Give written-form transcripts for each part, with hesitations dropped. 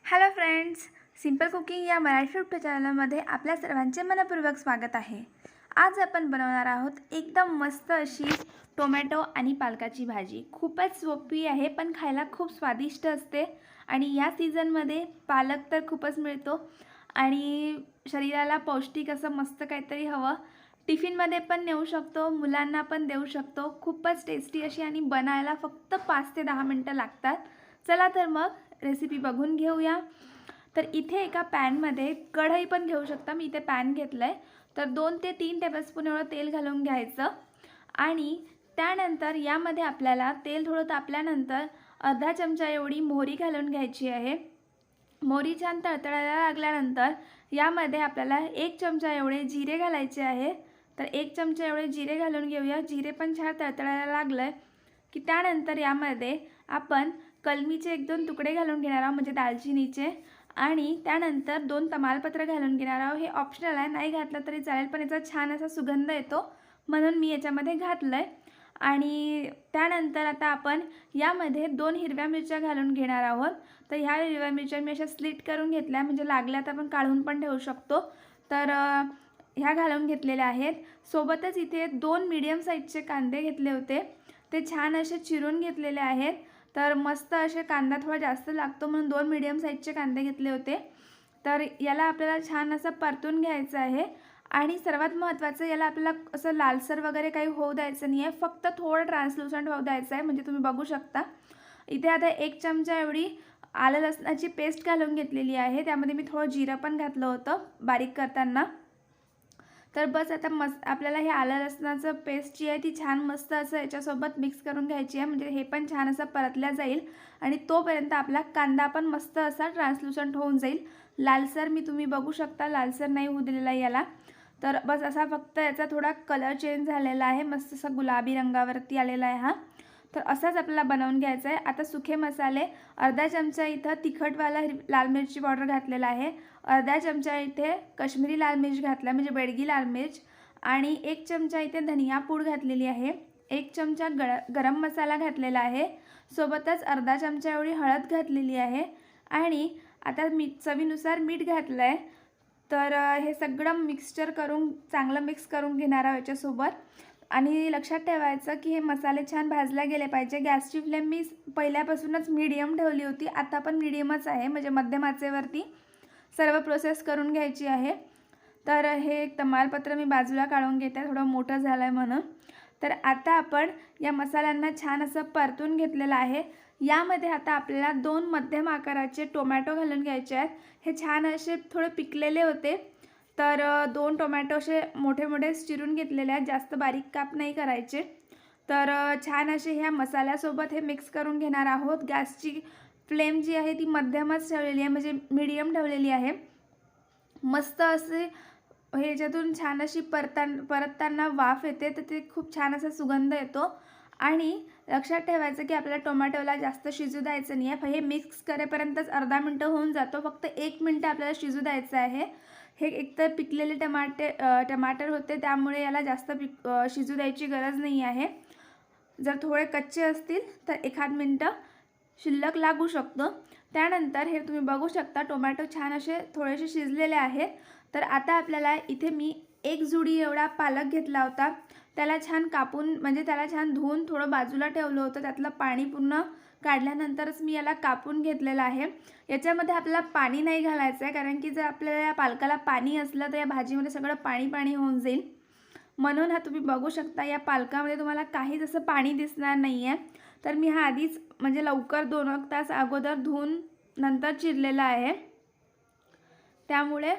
Hello friends, simple cooking या Marathi YouTube चॅनलमध्ये आपल्या सर्वांचे मनपूर्वक स्वागत आहे। आज आपण बनवणार आहोत एकदम मस्त अशी टोमॅटो आणि पालकाची भाजी। खूपच सोपी आहे पण खायला खूप स्वादिष्ट असते आणि या सीझनमध्ये पालक तर खूपच मिळतो आणि शरीराला पौष्टिक असं मस्त काहीतरी हवं। टिफिनमध्ये पण नेऊ शकतो, मुलांना पण देऊ शकतो। खूपच टेस्टी अशी आणि बनायला फक्त 5 ते 10 मिनिटं लागतात। चला तर मग रेसिपी बघून घेऊया। तर इथे एका पॅनमध्ये कढई पण घेऊ शकता, मी इथे पॅन घेतलाय। तर 2 ते 3 टेबलस्पून एवढं तेल घालून घ्यायचं आणि त्यानंतर यामध्ये आपल्याला तेल थोडं तापल्यानंतर अर्धा चमचा एवढी मोहरी घालून घ्यायची आहे। मोहरी छान तळतळायला लागल्यानंतर यामध्ये आपल्याला 1 चमचा एवढे जिरे घालायचे आहे। तर 1 चमचा एवढे जिरे घालून घेऊया। जिरे पण छान तळतळायला लागले की त्यानंतर यामध्ये आपण कलमीचे 1-2 तुकडे घालून घेणार आहोत, म्हणजे दालचिनीचे, आणि त्यानंतर 2 तमालपत्र घालून घेणार आहोत। हे ऑप्शनल आहे, नाही घातलं तरी चालेल, पण याचा छान असा सुगंध येतो म्हणून मी याच्यामध्ये घातलंय। आणि त्यानंतर आता आपण यामध्ये 2 हिरव्या मिरच्या घालून घेणार आहोत। तर ह्या हिरव्या मिरच्या मी अशा स्लिट करून घेतल्या, म्हणजे लागल्या तर आपण काढून पण ठेवू शकतो। तर ह्या घालून घेतलेल्या आहेत। सोबतच इथे 2 मीडियम साईजचे कांदे घेतले होते, ते छान असे चिरून घेतलेले आहेत। तर मस्त असे कांदा थोडा जास्त लागतो म्हणून 2 मीडियम साईजचे कांदे घेतले होते। तर याला आपल्याला छान असं परतून घ्यायचं आहे आणि सर्वात महत्त्वाचं, याला आपल्याला असं लालसर वगैरे काही होऊ द्यायचं नाही आहे, फक्त थोडं ट्रान्सलुसंट होऊ द्यायचं आहे। म्हणजे तुम्ही बघू शकता इथे आता 1 चमचा एवढी आलं लसणाची पेस्ट घालून घेतलेली आहे। त्यामध्ये मी थोडं जिरं पण घातलं होतं बारीक करताना। तर बस आता आपल्याला हे आलं लसणाचं पेस्ट जी आहे ती छान मस्त असं याच्यासोबत मिक्स करून घ्यायची आहे, म्हणजे हे पण छान असं परतल्या जाईल आणि तोपर्यंत आपला कांदा पण मस्त असा ट्रान्सलुसंट होऊन जाईल। लालसर मी तुम्ही बघू शकता लालसर नाही होऊ दिलेला याला। तर बस असा फक्त याचा थोडा कलर चेंज झालेला आहे, मस्त असा गुलाबी रंगावरती आलेला आहे हा। तर असाच आपल्याला बनवून घ्यायचा आहे। आता सुखे मसाले, अर्धा चमचा इथं तिखटवाला लाल मिरची पावडर घातलेला आहे, अर्धा चमचा इथे काश्मीरी लाल मिर्च घातला म्हणजे बेडगी लाल मिर्च, आणि 1 चमचा इथे धनिया पूड घातलेली आहे, 1 चमचा गरम मसाला घातलेला आहे, सोबतच अर्धा चमचा एवढी हळद घातलेली आहे आणि आता चवीनुसार मीठ घातलं आहे। तर हे सगळं मिक्सचर करून चांगलं मिक्स करून घेणार आहोत याच्यासोबत। आणि लक्षात ठेवायचं की हे मसाले छान भाजले गेले पाहिजे। गॅसची फ्लेम मी पहिल्यापासूनच मीडियम ठेवली होती, आता पण मीडियमच आहे, म्हणजे मध्यम आचेवरती सर्व प्रोसेस करून घ्यायची आहे। तर हे तमालपत्र मी बाजूला काढून घेते, थोडं मोठं झालं आहे म्हणून। तर आता आपण या मसाल्यांना छान असं परतून घेतलेलं आहे। यामध्ये आता आपल्याला 2 मध्यम आकाराचे टोमॅटो घालून घ्यायचे आहेत। हे छान असे थोडे पिकलेले होते, तर 2 टोमॅटो असे मोठे मोठे चिरून घेतलेले आहेत, जास्त बारीक काप नाही करायचे। तर छान असे ह्या मसाल्यासोबत हे मिक्स करून घेणार आहोत। गॅसची फ्लेम जी आहे ती मध्यमच ठेवलेली आहे, म्हणजे मीडियम ठेवलेली आहे। मस्त असे हे याच्यातून छान अशी परतताना वाफ येते, तर ते खूप छान असा सुगंध येतो। आणि लक्षात ठेवायचं की आपल्याला टोमॅटोला जास्त शिजू द्यायचं नाही आहे, हे मिक्स करेपर्यंतच अर्धा मिनिट होऊन जातो, फक्त 1 मिनिट आपल्याला शिजू द्यायचं आहे। हे एकतर पिकलेले टमाटर होते, त्यामुळे याला जास्त शिजू द्यायची गरज नाही आहे। जर थोडे कच्चे असतील तर एखाद मिनिट शिल्लक लागू शकतो। त्यानंतर हे तुम्ही बघू शकता टोमॅटो छान असे थोडेसे शिजलेले आहेत। तर आता आपल्याला इथे मी 1 जुडी एवढा पालक घेतला होता, त्याला छान कापून, म्हणजे त्याला छान धुवून थोडं बाजूला ठेवलं होतं, त्यातलं पाणी पूर्ण काढल्यानंतरच मी याला कापून घेतलेलं आहे। याच्यामध्ये आपल्याला पाणी नाही घालायचं आहे, कारण की जर आपल्याला या पालकाला पाणी असलं तर या भाजीमध्ये सगळं पाणी पाणी होऊन जाईल, म्हणून हा तुम्ही बघू शकता या पालकामध्ये तुम्हाला काहीच असं पाणी दिसणार नाही आहे। तर मी हा आधीच म्हणजे लवकर 2 तास अगोदर धुवून नंतर चिरलेला आहे, त्यामुळे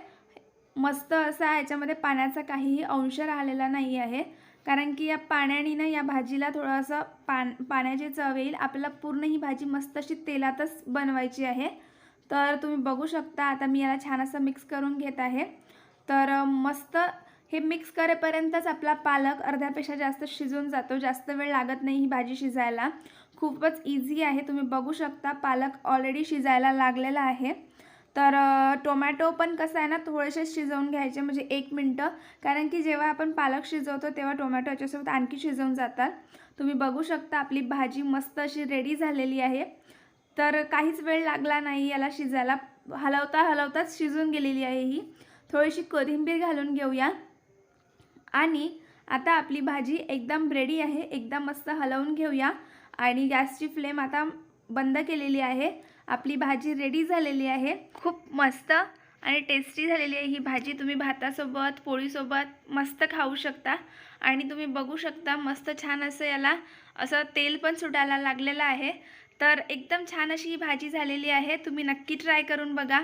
मस्त असा याच्यामध्ये पाण्याचा काहीही अंश राहिलेला नाही आहे, कारण की या पाण्याने ना या भाजीला थोडंसं पाण्याची चव येईल। आपल्याला पूर्ण ही भाजी मस्त अशी तेलातच बनवायची आहे। तर तुम्ही बघू शकता आता मी याला छान असं मिक्स करून घेत आहे। तर मस्त हे मिक्स करेपर्यंतच आपला पालक अर्ध्यापेक्षा जास्त शिजून जातो, जास्त वेळ लागत नाही ही भाजी शिजायला, खूपच इझी आहे। तुम्ही बघू शकता पालक ऑलरेडी शिजायला लागलेला आहे। तर टोमॅटो पण कसं आहे ना थोडेसे शिजवून घ्यायचे, म्हणजे 1 मिनिट, कारण की जेव्हा आपण पालक शिजवतो तेव्हा टोमॅटो याच्यासोबत आणखी शिजवून जातात। तुम्ही बघू शकता आपली भाजी मस्त अशी रेडी झालेली आहे। तर काहीच वेळ लागला नाही याला शिजायला, हलवताच शिजून गेलेली आहे ही. थोडीशी कोथिंबीर घालून घेऊया आणि आता आपली भाजी एकदम रेडी आहे. एकदम मस्त हलवून घेऊया आणि गॅसची फ्लेम आता बंद केलेली आहे. आपली भाजी रेडी झालेली आहे. खूप मस्त आणि टेस्टी झालेली आहे ही भाजी. तुम्ही भातासोबत पोळीसोबत मस्त खाऊ शकता आणि तुम्ही बघू शकता मस्त छान असं याला असं तेल पण सुटायला लागलेलं आहे. तर एकदम छान अशी ही भाजी झालेली आहे. तुम्ही नक्की ट्राय करून बघा.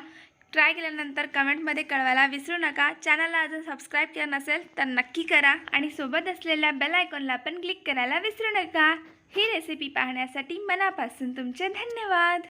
ट्राय केल्यानंतर कमेंटमध्ये कळवायला विसरू नका. चॅनलला अजून सबस्क्राईब केलं नसेल तर नक्की करा आणि सोबत असलेल्या बेल आयकॉनला पण क्लिक करायला विसरू नका. ही रेसिपी पाहण्यासाठी मनापासून तुमचे धन्यवाद.